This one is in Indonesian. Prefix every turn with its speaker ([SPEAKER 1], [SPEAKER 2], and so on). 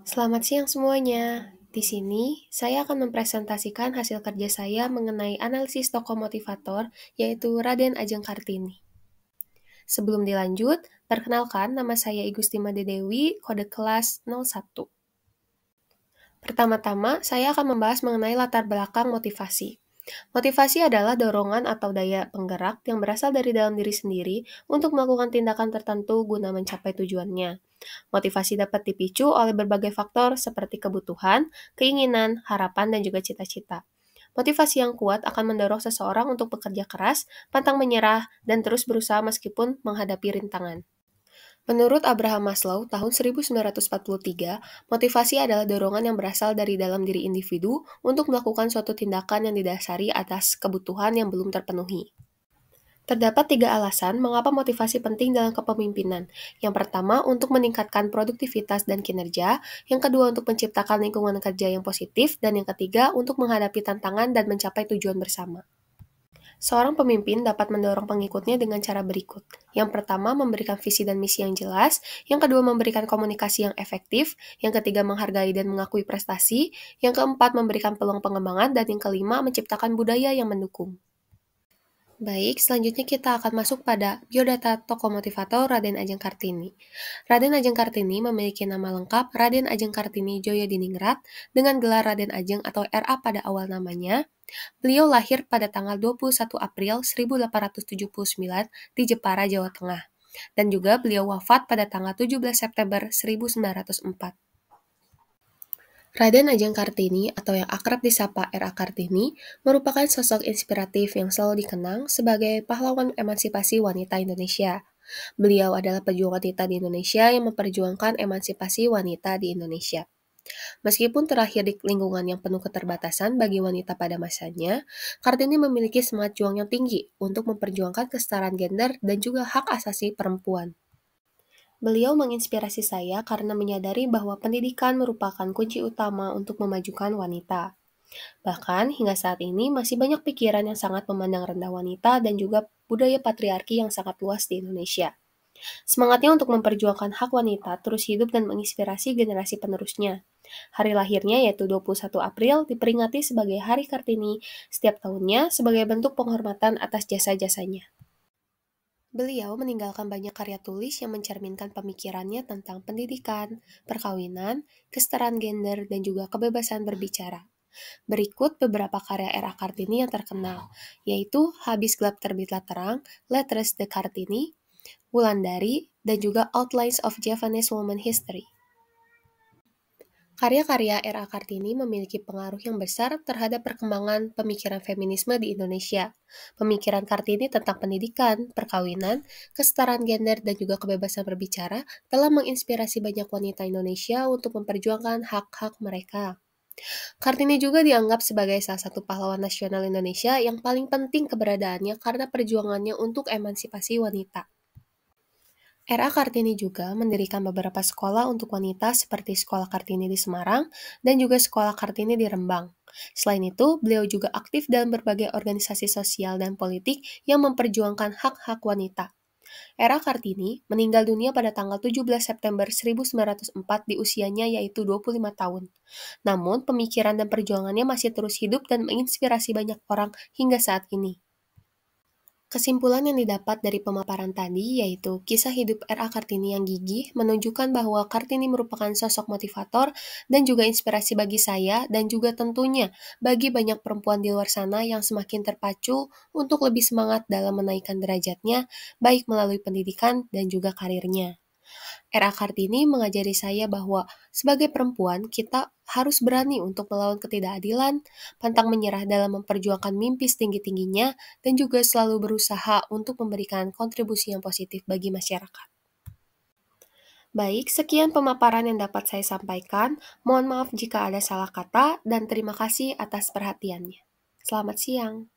[SPEAKER 1] Selamat siang semuanya. Di sini, saya akan mempresentasikan hasil kerja saya mengenai analisis tokoh motivator, yaitu Raden Ajeng Kartini. Sebelum dilanjut, perkenalkan nama saya Igusti Made Dewi, kode kelas 01. Pertama-tama, saya akan membahas mengenai latar belakang motivasi. Motivasi adalah dorongan atau daya penggerak yang berasal dari dalam diri sendiri untuk melakukan tindakan tertentu guna mencapai tujuannya. Motivasi dapat dipicu oleh berbagai faktor seperti kebutuhan, keinginan, harapan, dan juga cita-cita. Motivasi yang kuat akan mendorong seseorang untuk bekerja keras, pantang menyerah, dan terus berusaha meskipun menghadapi rintangan. Menurut Abraham Maslow tahun 1943, motivasi adalah dorongan yang berasal dari dalam diri individu untuk melakukan suatu tindakan yang didasari atas kebutuhan yang belum terpenuhi. Terdapat 3 alasan mengapa motivasi penting dalam kepemimpinan. Yang pertama, untuk meningkatkan produktivitas dan kinerja. Yang kedua, untuk menciptakan lingkungan kerja yang positif. Dan yang ketiga, untuk menghadapi tantangan dan mencapai tujuan bersama. Seorang pemimpin dapat mendorong pengikutnya dengan cara berikut. Yang pertama, memberikan visi dan misi yang jelas. Yang kedua, memberikan komunikasi yang efektif. Yang ketiga, menghargai dan mengakui prestasi. Yang keempat, memberikan peluang pengembangan. Dan yang kelima, menciptakan budaya yang mendukung. Baik, selanjutnya kita akan masuk pada biodata tokoh motivator Raden Ajeng Kartini. Raden Ajeng Kartini memiliki nama lengkap Raden Ajeng Kartini Joyodiningrat dengan gelar Raden Ajeng atau RA pada awal namanya. Beliau lahir pada tanggal 21 April 1879 di Jepara, Jawa Tengah. Dan juga beliau wafat pada tanggal 17 September 1904. Raden Ajeng Kartini atau yang akrab disapa R.A. Kartini merupakan sosok inspiratif yang selalu dikenang sebagai pahlawan emansipasi wanita Indonesia. Beliau adalah pejuang wanita di Indonesia yang memperjuangkan emansipasi wanita di Indonesia. Meskipun terlahir di lingkungan yang penuh keterbatasan bagi wanita pada masanya, Kartini memiliki semangat juang yang tinggi untuk memperjuangkan kesetaraan gender dan juga hak asasi perempuan. Beliau menginspirasi saya karena menyadari bahwa pendidikan merupakan kunci utama untuk memajukan wanita. Bahkan, hingga saat ini masih banyak pikiran yang sangat memandang rendah wanita dan juga budaya patriarki yang sangat luas di Indonesia. Semangatnya untuk memperjuangkan hak wanita terus hidup dan menginspirasi generasi penerusnya. Hari lahirnya yaitu 21 April diperingati sebagai Hari Kartini setiap tahunnya sebagai bentuk penghormatan atas jasa-jasanya. Beliau meninggalkan banyak karya tulis yang mencerminkan pemikirannya tentang pendidikan, perkawinan, kesetaraan gender, dan juga kebebasan berbicara. Berikut beberapa karya R.A. Kartini yang terkenal, yaitu Habis Gelap Terbitlah Terang, Letters de Kartini, Wulandari, dan juga Outlines of Japanese Woman History. Karya-karya R.A. Kartini memiliki pengaruh yang besar terhadap perkembangan pemikiran feminisme di Indonesia. Pemikiran Kartini tentang pendidikan, perkawinan, kesetaraan gender, dan juga kebebasan berbicara telah menginspirasi banyak wanita Indonesia untuk memperjuangkan hak-hak mereka. Kartini juga dianggap sebagai salah satu pahlawan nasional Indonesia yang paling penting keberadaannya karena perjuangannya untuk emansipasi wanita. R.A. Kartini juga mendirikan beberapa sekolah untuk wanita seperti Sekolah Kartini di Semarang dan juga Sekolah Kartini di Rembang. Selain itu, beliau juga aktif dalam berbagai organisasi sosial dan politik yang memperjuangkan hak-hak wanita. R.A. Kartini meninggal dunia pada tanggal 17 September 1904 di usianya yaitu 25 tahun. Namun, pemikiran dan perjuangannya masih terus hidup dan menginspirasi banyak orang hingga saat ini. Kesimpulan yang didapat dari pemaparan tadi yaitu kisah hidup R.A. Kartini yang gigih menunjukkan bahwa Kartini merupakan sosok motivator dan juga inspirasi bagi saya dan juga tentunya bagi banyak perempuan di luar sana yang semakin terpacu untuk lebih semangat dalam menaikkan derajatnya baik melalui pendidikan dan juga karirnya. R.A. Kartini mengajari saya bahwa sebagai perempuan kita harus berani untuk melawan ketidakadilan, pantang menyerah dalam memperjuangkan mimpi setinggi-tingginya, dan juga selalu berusaha untuk memberikan kontribusi yang positif bagi masyarakat. Baik, sekian pemaparan yang dapat saya sampaikan. Mohon maaf jika ada salah kata, dan terima kasih atas perhatiannya. Selamat siang.